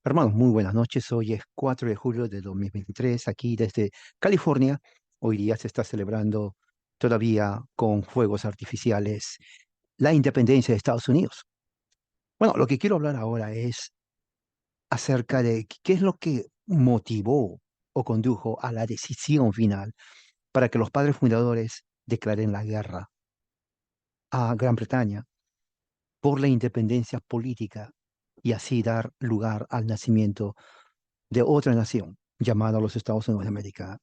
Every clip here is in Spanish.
Hermanos, muy buenas noches. Hoy es 4 de julio de 2023, aquí desde California. Hoy día se está celebrando todavía con fuegos artificiales la independencia de Estados Unidos. Bueno, lo que quiero hablar ahora es acerca de qué es lo que motivó o condujo a la decisión final para que los padres fundadores declaren la guerra a Gran Bretaña por la independencia política y así dar lugar al nacimiento de otra nación llamada los Estados Unidos de América,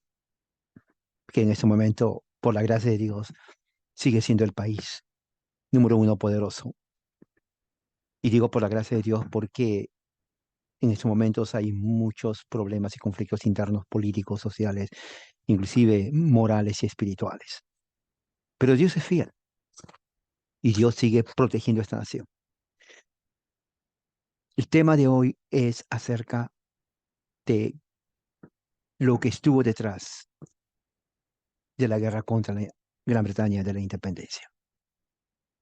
que en este momento, por la gracia de Dios, sigue siendo el país número uno poderoso. Y digo por la gracia de Dios porque en estos momentos hay muchos problemas y conflictos internos políticos, sociales, inclusive morales y espirituales. Pero Dios es fiel y Dios sigue protegiendo esta nación. El tema de hoy es acerca de lo que estuvo detrás de la guerra contra la Gran Bretaña de la independencia.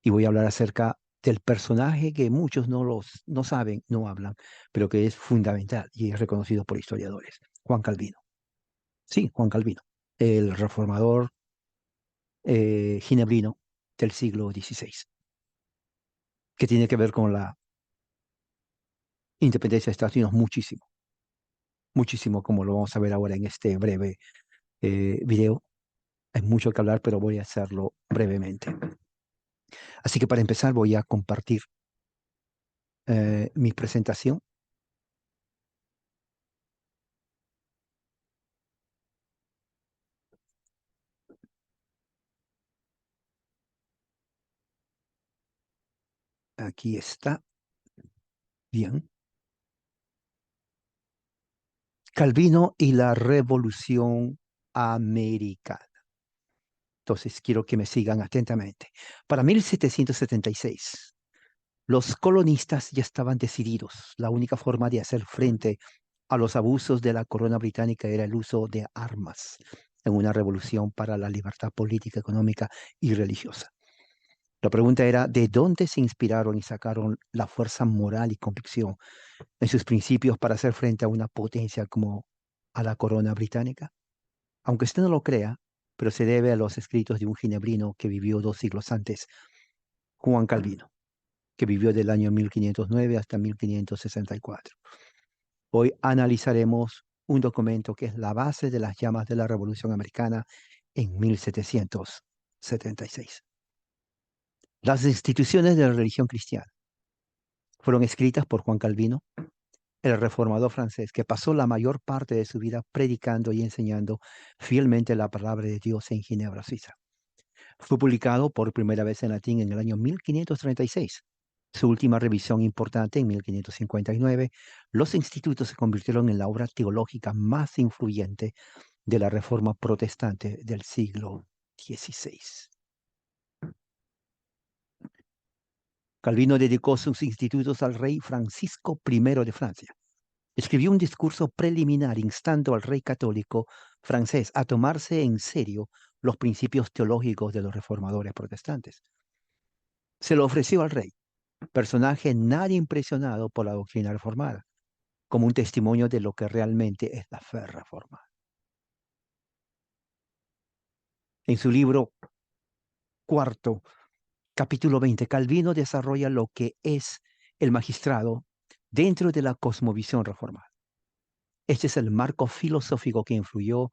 Y voy a hablar acerca del personaje que muchos no saben, no hablan, pero que es fundamental y es reconocido por historiadores, Juan Calvino. Sí, Juan Calvino, el reformador ginebrino del siglo XVI, que tiene que ver con la independencia de Estados Unidos muchísimo, muchísimo, como lo vamos a ver ahora en este breve video. Hay mucho que hablar, pero voy a hacerlo brevemente. Así que para empezar voy a compartir mi presentación. Aquí está. Bien. Calvino y la Revolución Americana. Entonces, quiero que me sigan atentamente. Para 1776, los colonistas ya estaban decididos. La única forma de hacer frente a los abusos de la corona británica era el uso de armas en una revolución para la libertad política, económica y religiosa. La pregunta era, ¿de dónde se inspiraron y sacaron la fuerza moral y convicción en sus principios para hacer frente a una potencia como a la corona británica? Aunque usted no lo crea, pero se debe a los escritos de un ginebrino que vivió 2 siglos antes, Juan Calvino, que vivió del año 1509 hasta 1564. Hoy analizaremos un documento que es la base de las llamas de la Revolución Americana en 1776. Las instituciones de la religión cristiana fueron escritas por Juan Calvino, el reformador francés, que pasó la mayor parte de su vida predicando y enseñando fielmente la palabra de Dios en Ginebra, Suiza. Fue publicado por primera vez en latín en el año 1536. Su última revisión importante en 1559, los institutos se convirtieron en la obra teológica más influyente de la Reforma protestante del siglo XVI. Calvino dedicó sus institutos al rey Francisco I de Francia. Escribió un discurso preliminar instando al rey católico francés a tomarse en serio los principios teológicos de los reformadores protestantes. Se lo ofreció al rey, personaje nadie impresionado por la doctrina reformada, como un testimonio de lo que realmente es la fe reformada. En su libro cuarto, capítulo 20, Calvino desarrolla lo que es el magistrado dentro de la cosmovisión reformada. Este es el marco filosófico que influyó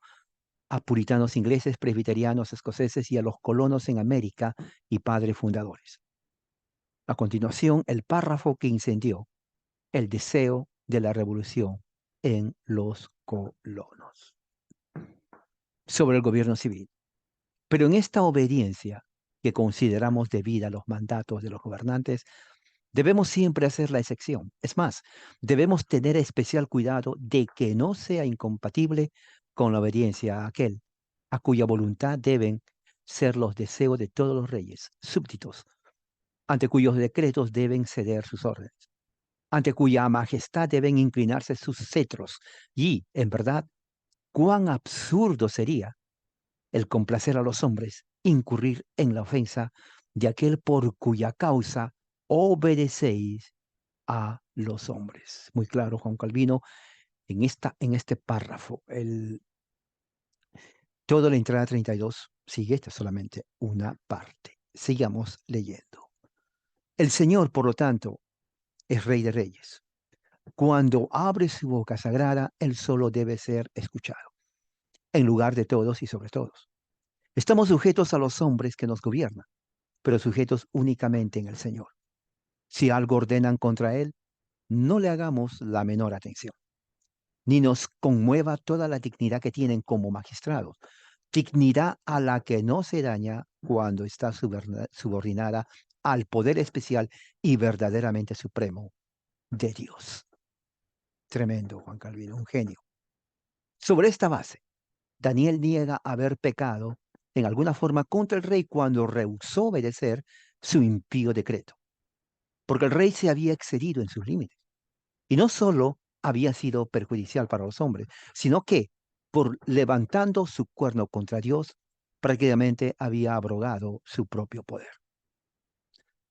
a puritanos ingleses, presbiterianos escoceses y a los colonos en América y padres fundadores. A continuación, el párrafo que incendió el deseo de la revolución en los colonos. Sobre el gobierno civil. Pero en esta obediencia que consideramos debida a los mandatos de los gobernantes, debemos siempre hacer la excepción. Es más, debemos tener especial cuidado de que no sea incompatible con la obediencia a aquel a cuya voluntad deben ser los deseos de todos los reyes, súbditos, ante cuyos decretos deben ceder sus órdenes. ante cuya majestad deben inclinarse sus cetros. Y, en verdad, cuán absurdo sería el complacer a los hombres, incurrir en la ofensa de aquel por cuya causa obedecéis a los hombres. Muy claro, Juan Calvino, en este párrafo. Toda la entrada 32 sigue, esta es solamente una parte. Sigamos leyendo. El Señor, por lo tanto, es Rey de Reyes. Cuando abre su boca sagrada, Él solo debe ser escuchado, en lugar de todos y sobre todos. Estamos sujetos a los hombres que nos gobiernan, pero sujetos únicamente en el Señor. Si algo ordenan contra Él, no le hagamos la menor atención, ni nos conmueva toda la dignidad que tienen como magistrados, dignidad a la que no se daña cuando está subordinada al poder especial y verdaderamente supremo de Dios. Tremendo, Juan Calvino, un genio. Sobre esta base, Daniel niega haber pecado en alguna forma contra el rey cuando rehusó obedecer su impío decreto, porque el rey se había excedido en sus límites. Y no solo había sido perjudicial para los hombres, sino que, por levantando su cuerno contra Dios, prácticamente había abrogado su propio poder.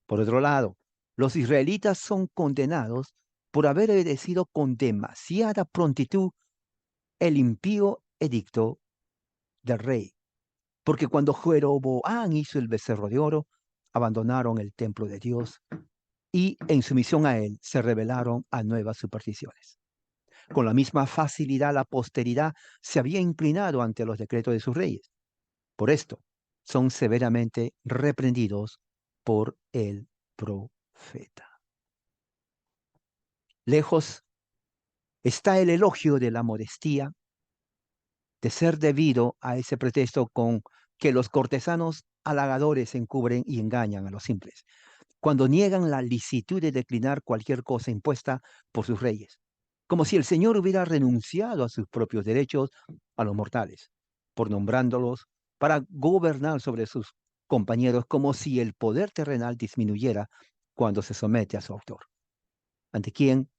Por otro lado, los israelitas son condenados por haber obedecido con demasiada prontitud el impío edicto del rey, porque cuando Jeroboam hizo el becerro de oro, abandonaron el templo de Dios y en sumisión a él se rebelaron a nuevas supersticiones. Con la misma facilidad la posteridad se había inclinado ante los decretos de sus reyes. Por esto, son severamente reprendidos por el profeta. Lejos está el elogio de la modestia, de ser debido a ese pretexto con que los cortesanos halagadores encubren y engañan a los simples, cuando niegan la licitud de declinar cualquier cosa impuesta por sus reyes, como si el Señor hubiera renunciado a sus propios derechos a los mortales, por nombrándolos para gobernar sobre sus compañeros, como si el poder terrenal disminuyera cuando se somete a su autor, ante quien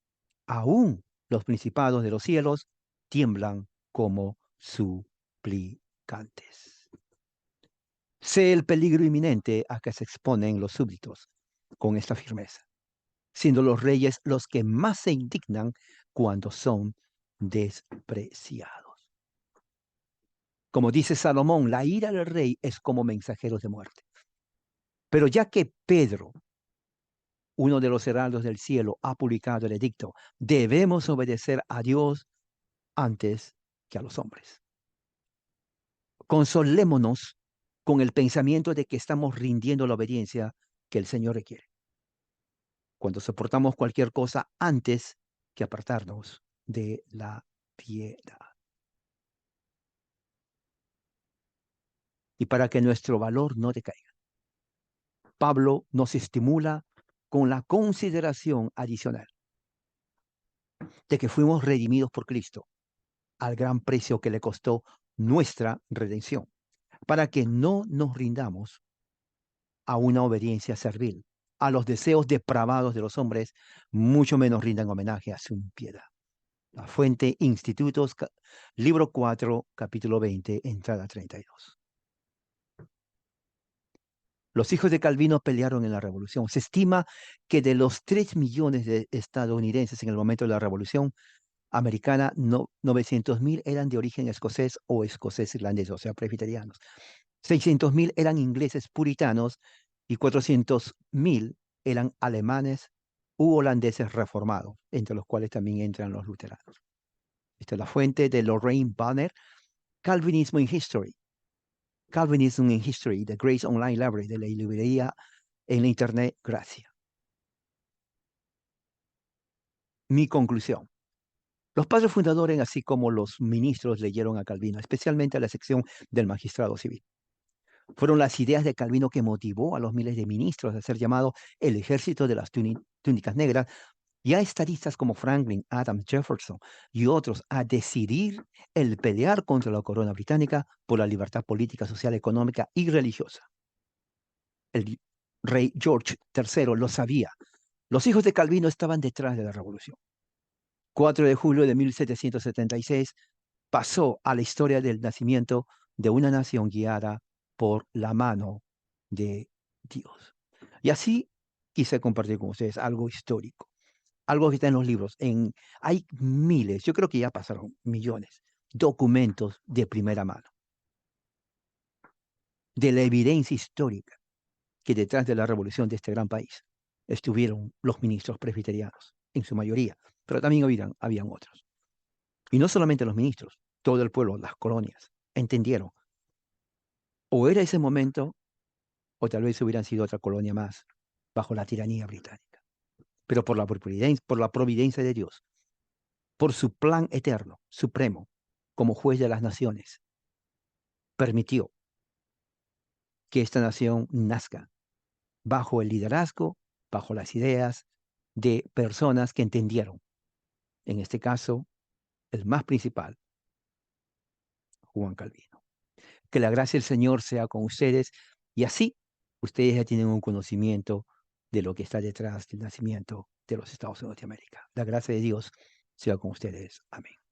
aún los principados de los cielos tiemblan como suplicantes. Sé el peligro inminente a que se exponen los súbditos con esta firmeza, siendo los reyes los que más se indignan cuando son despreciados. Como dice Salomón, la ira del rey es como mensajeros de muerte. Pero ya que Pedro, uno de los heraldos del cielo, ha publicado el edicto, debemos obedecer a Dios antes que a los hombres. Consolémonos con el pensamiento de que estamos rindiendo la obediencia que el Señor requiere, cuando soportamos cualquier cosa antes que apartarnos de la piedad. Y para que nuestro valor no decaiga, Pablo nos estimula con la consideración adicional de que fuimos redimidos por Cristo al gran precio que le costó nuestra redención, para que no nos rindamos a una obediencia servil, a los deseos depravados de los hombres, mucho menos rindan homenaje a su impiedad. La fuente Institutos, libro 4, capítulo 20, entrada 32. Los hijos de Calvino pelearon en la revolución. Se estima que de los 3 millones de estadounidenses en el momento de la revolución americana, 900.000 eran de origen escocés o escocés-irlandés, o sea, presbiterianos. 600.000 eran ingleses puritanos y 400.000 eran alemanes u holandeses reformados, entre los cuales también entran los luteranos. Esta es la fuente de Lorraine Banner, Calvinismo in History. Calvinism in History, The Grace Online Library, de la librería en la Internet Gracia. Mi conclusión. Los padres fundadores, así como los ministros, leyeron a Calvino, especialmente a la sección del magistrado civil. Fueron las ideas de Calvino que motivó a los miles de ministros a ser llamados el ejército de las túnicas negras y a estadistas como Franklin, Adams, Jefferson y otros a decidir el pelear contra la corona británica por la libertad política, social, económica y religiosa. El rey George III lo sabía Los hijos de Calvino estaban detrás de la revolución. 4 de julio de 1776 pasó a la historia del nacimiento de una nación guiada por la mano de Dios. Y así quise compartir con ustedes algo histórico, algo que está en los libros. Hay miles, yo creo que ya pasaron millones, documentos de primera mano, de la evidencia histórica que detrás de la revolución de este gran país estuvieron los ministros presbiterianos, en su mayoría, pero también habían otros. Y no solamente los ministros, todo el pueblo, las colonias, entendieron. O era ese momento, o tal vez hubieran sido otra colonia más bajo la tiranía británica. Pero por la providencia de Dios, por su plan eterno, supremo, como juez de las naciones, permitió que esta nación nazca bajo el liderazgo, bajo las ideas de personas que entendieron. En este caso, el más principal, Juan Calvino. Que la gracia del Señor sea con ustedes y así ustedes ya tienen un conocimiento de lo que está detrás del nacimiento de los Estados Unidos de América. La gracia de Dios sea con ustedes. Amén.